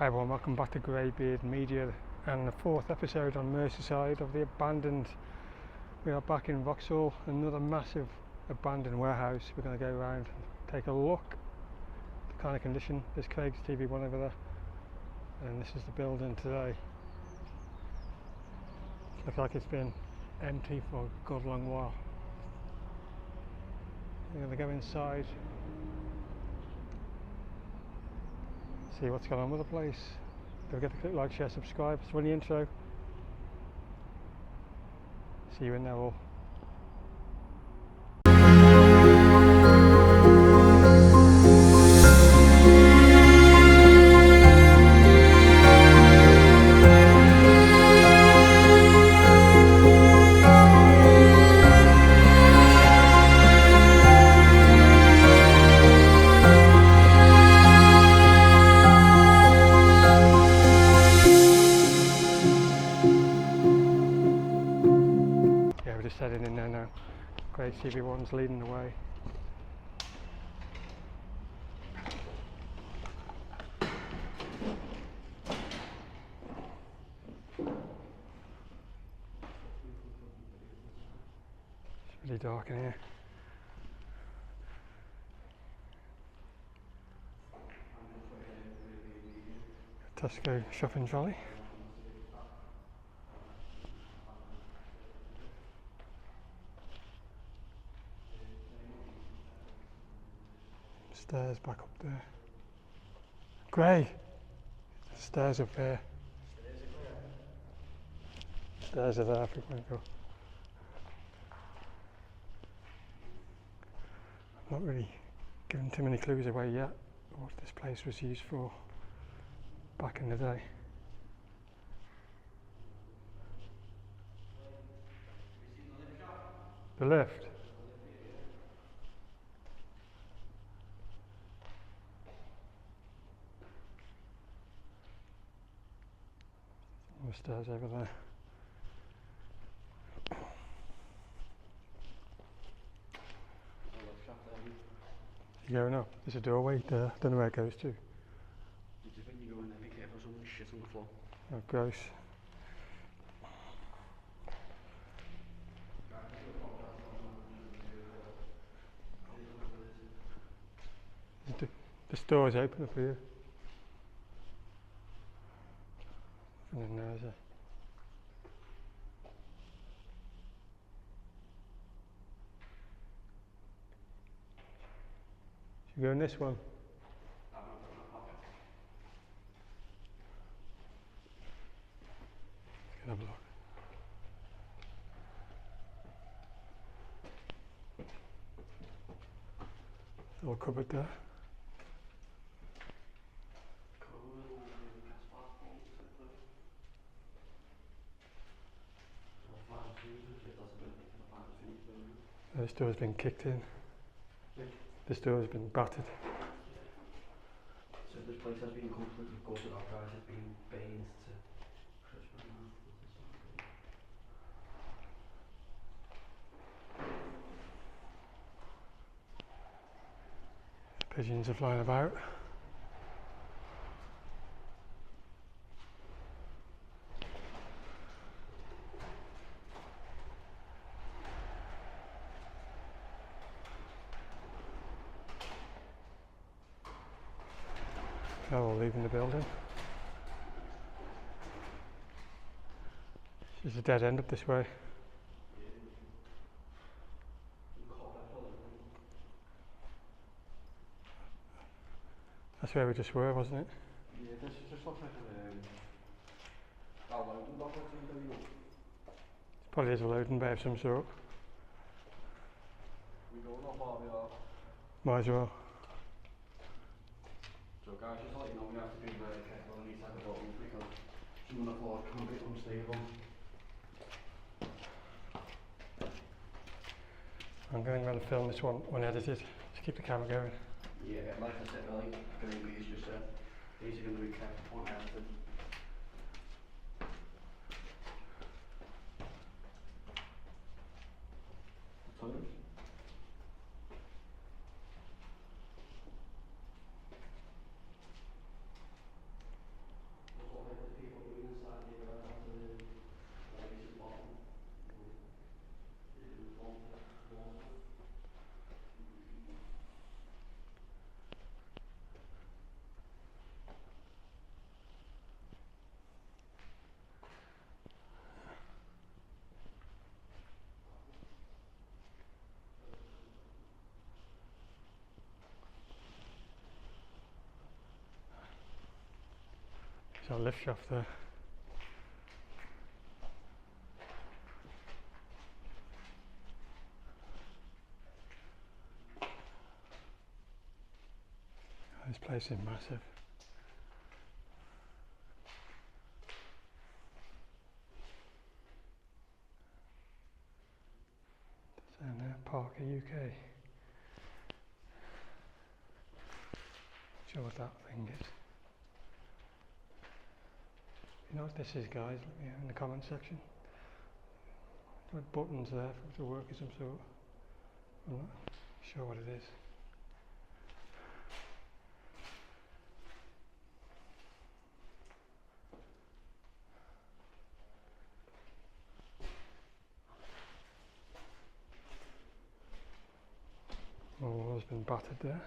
Hi everyone, welcome back to GreyBeard Media and the fourth episode on Merseyside of the abandoned. We are back in Vauxhall, another massive abandoned warehouse. We're going to go around and take a look at the kind of condition. There's Craig's TV1 over there, and this is the building today. Looks like it's been empty for a good long while. We're going to go inside, see what's going on with the place. Don't forget to click like, share, subscribe. It's run the intro. See you in there all. We're just heading in there now. Great TV1's leading the way. It's really dark in here. Tesco shopping trolley. Stairs back up there. Grey! Stairs up here. Stairs are there if we want to go. I'm not really giving too many clues away yet what this place was used for back in the day. The lift? The stairs over there. You're going up. There's a doorway there. Don't know where it goes to. You just when you go in there, be careful, someone shit on the floor. Oh, gross. This door is open up here. Nothing in there, is there? Should we go in this one? Let's have a look. Little cupboard there. This door's been kicked in. This door has been battered. So this place has been completely gutted out, guys. It's been bathed to crisp now. Pigeons are flying about. They're all leaving the building. There's a dead end up this way. That's where we just were, wasn't it? Yeah, this just looks like a loading dock or something. Probably is a loading bay of some sort. We go not far we are. Might as well. So guys, just to let you know, we have to be very careful on these type of buildings because some of the floors can be unstable. I'm going around to film this one unedited. Just keep the camera going. Yeah, like I said, like GreyBeard just said, these are going to be kept unedited. Toilets? There's a lift shaft there. This place is massive. Down there, Parker UK. Not sure what that thing is. You know what this is, guys? Let me know in the comment section. There are buttons there for it to work of some sort. I'm not sure what it is. The wall's been battered there.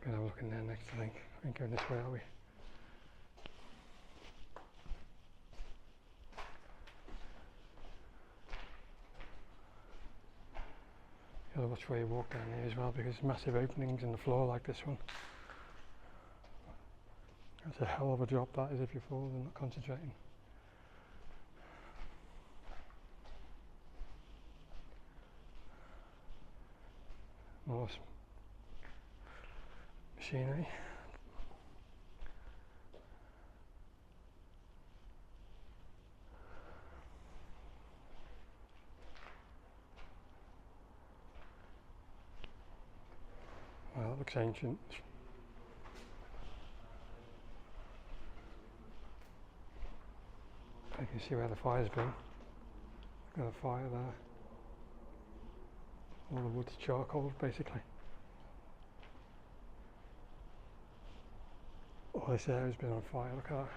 Gonna have a look in there next, I think. We ain't going this way, are we? You gotta watch where you walk down here as well, because massive openings in the floor like this one. That's a hell of a drop that is if you fall and not concentrating. More machinery. Well, that looks ancient. You can see where the fire's been. Got a fire there. All the wood's charcoal, basically. All this area's been on fire, look at that.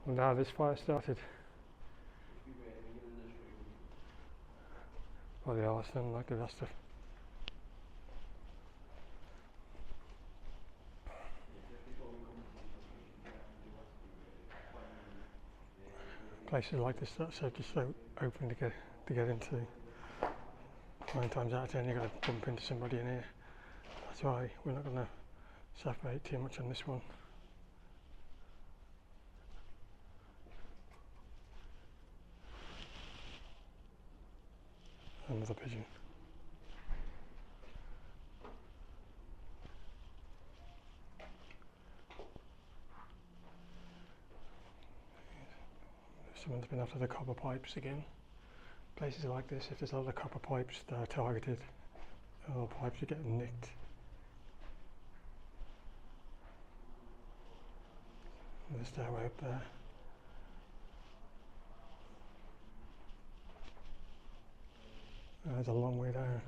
Well, now this fire started. Well, the arson, like the rest of. Places like this that are just so open to get into. 9 times out of 10 you're going to bump into somebody in here. That's why we're not going to separate too much on this one. Another pigeon. Someone's been after the copper pipes again. Places like this, if there's a lot of copper pipes that are targeted, all pipes are getting nicked. There's a stairway up there. There's a long way down.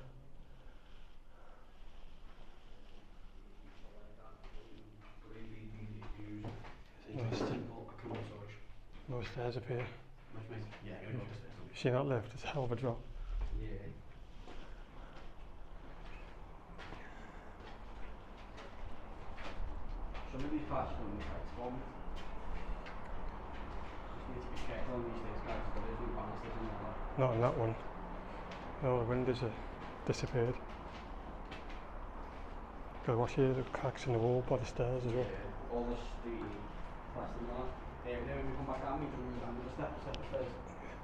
No stairs up here. Yeah, go upstairs. You see that lift? It's a hell of a drop. Yeah. Some of these parts don't look like form. Just need to be careful on these things, guys, because there's no banisters in there. Not in that one. All the windows are disappeared. Got to watch here, the cracks in the wall by the stairs as well. Yeah, all this the plastic and that. Then when we come back down, we can move down the step of stairs.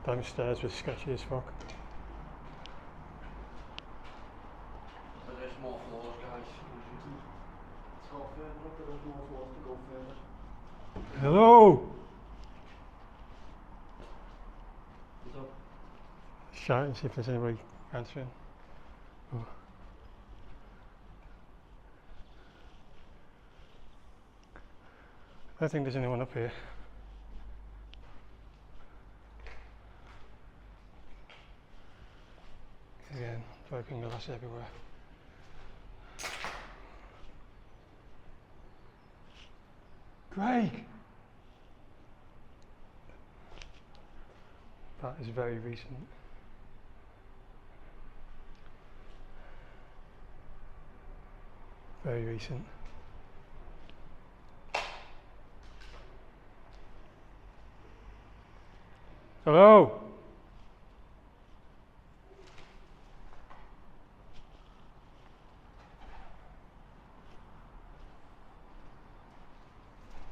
Them stairs were sketchy as fuck. But there's more floors, guys. Let's go further up, there's more floors to go further. Hello! What's up? Shout and see if there's anybody answering. Oh. I don't think there's anyone up here. Again, broken glass everywhere. Craig! That is very recent. very recent. Hello?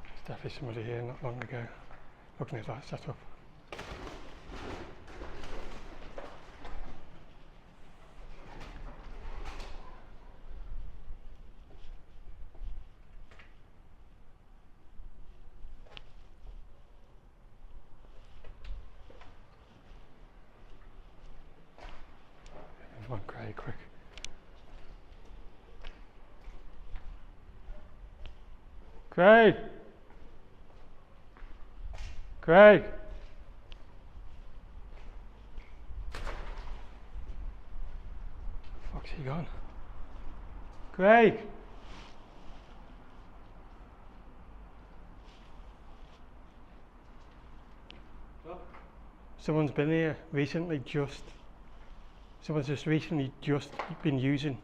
There's definitely somebody here not long ago looking at that setup. Come on, Craig, quick. Craig! Craig! Fuck's he gone? Craig! What? Someone's been here recently someone's just recently been using.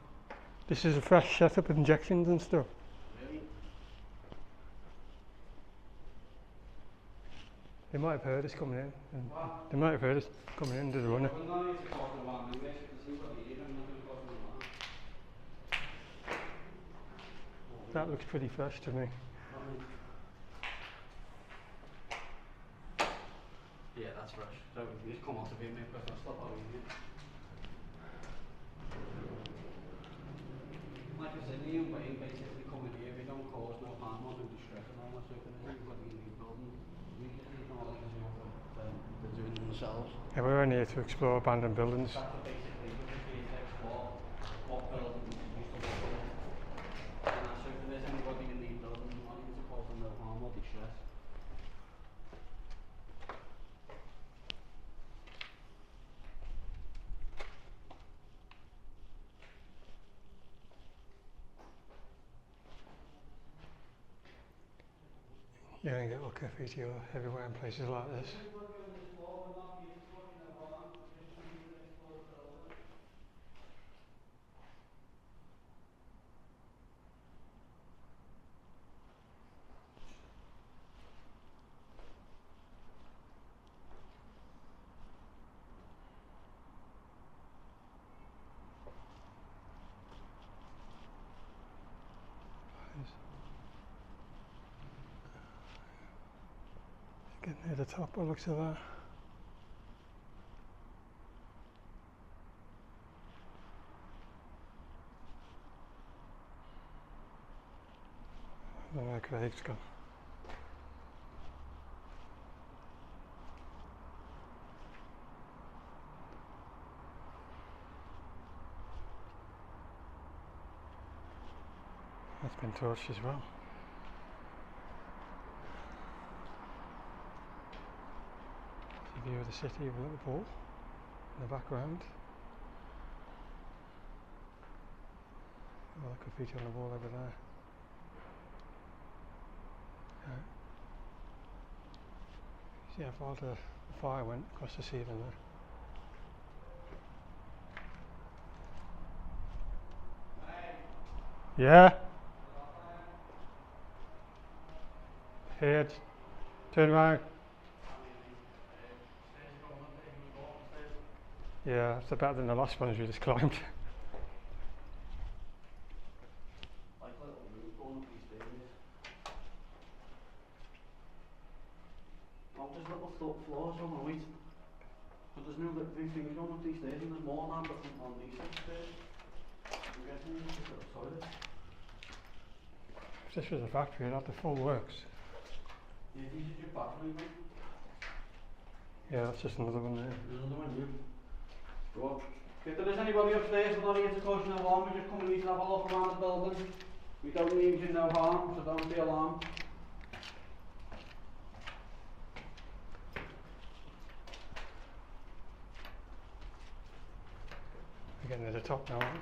This is a fresh setup, injections and stuff. Really? They might have heard us coming in. And What? they might have heard us coming in to the runner. Well, no need to cost them one anyway, so to see what they eat, I'm not going to cost them one. That looks pretty fresh to me. Yeah, that's fresh. So you just come out of it, mate, because I'll stop out eating it. Like I said, the young way basically coming here, we don't cause no harm or no distress and all that, so if there's anybody in the building, we just need to know like they're doing it themselves. Yeah, we're only here to explore abandoned buildings. That's what basically we're just here to explore what buildings used to live in. And that's so if there's anybody in these buildings, we want you to cause them no harm or distress. You're going to get lucky video everywhere in places like this. Getting near the top, by the looks of that. I don't know where Craig's gone. That's been torched as well. View of the city of Liverpool in the background. Oh, that graffiti on the wall over there. See how far the fire went across the ceiling there. Yeah? Here, turn around. Yeah, it's better than the last ones we just climbed. Like little roof going up these stairs. Oh, there's little floors on the right. But there's no little things going up these stairs, and there's more than but on these stairs. I'm guessing it's just a toilet. If this was a factory, it'd have the full works. Yeah, these are your bathroom, mate. Yeah, that's just another one there. There's another one here. Go. If there is anybody upstairs, we're not here to cause you no harm, we're just coming here to have a look around the building. We don't mean you no harm, so don't be alarmed. We're getting to the top now, aren't we?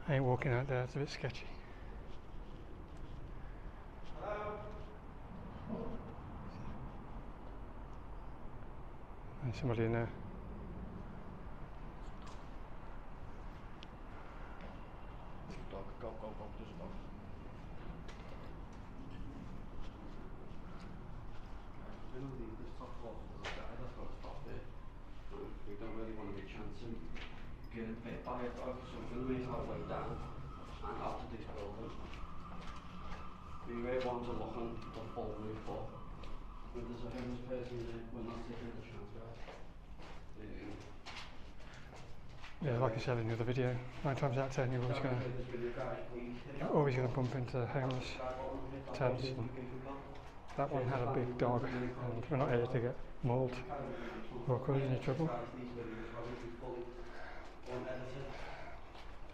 I ain't walking out there, it's a bit sketchy. And somebody in there. Dog, go, there's a dog. I know this top floor is a guy that's got to stop there. We don't really want to be chancing getting bit by a dog, so we're going to make our way down and out of this building. We may want to look on the full roof, but when there's a homeless person there, we're not taking the chance, guys. Yeah, like I said in the other video, 9 times out of 10 you're always going to bump into homeless tents. And that one had a big dog, and we're not here to get mauled or cause any trouble.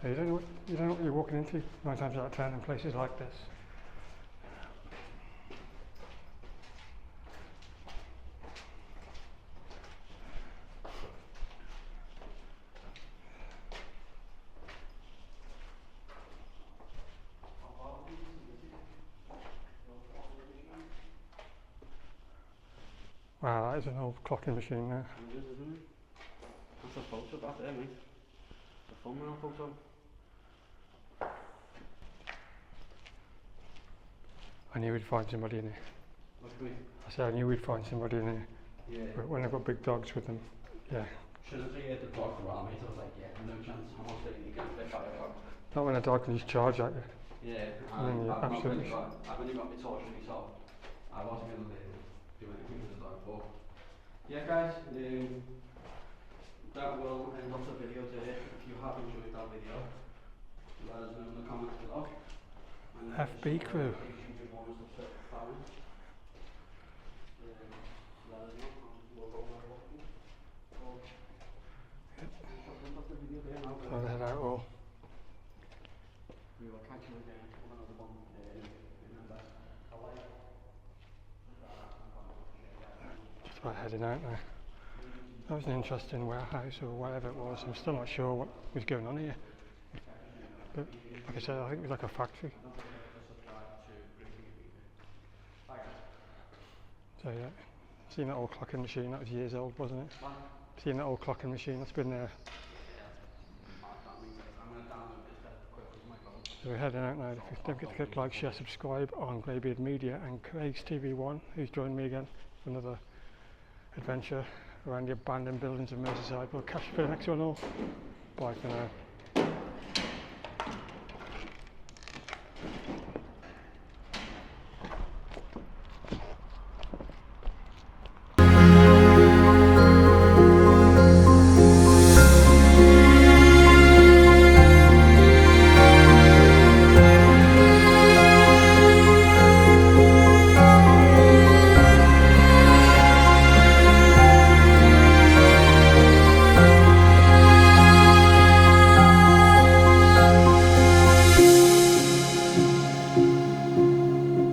So you don't know what you're walking into 9 times out of 10 in places like this. Wow, that is an old clocking machine there. It is, isn't it? That's a photo back there, mate. It's a thumbnail photo. I knew we'd find somebody in here. Look at me. I said I knew we'd find somebody in here. Yeah. But when they've got big dogs with them, yeah. Shouldn't have heard the dog around, mate. I was like, yeah, no chance. I'm not saying you can't get by a dog. Not when a dog can just charge at you. Yeah, And then I've absolutely. only got my torch with myself. I wasn't going to do anything with the dog, but yeah, guys, that will end up the video today. If you have enjoyed that video, let us know in the comments below. And FB crew. Throw the head out all. We will catch you again with another one. Just about heading out now. That was an interesting warehouse or whatever it was. I'm still not sure what was going on here. But like I said, I think it was like a factory. So yeah, seeing that old clocking machine, that was years old, wasn't it? Seeing that old clocking machine, that's been there. So we're heading out now. If you don't forget to click like, share, subscribe on GreyBeard Media and Craig's TV1, who's joined me again for another adventure around the abandoned buildings of Merseyside. We'll catch you for the next one all. Bye for now.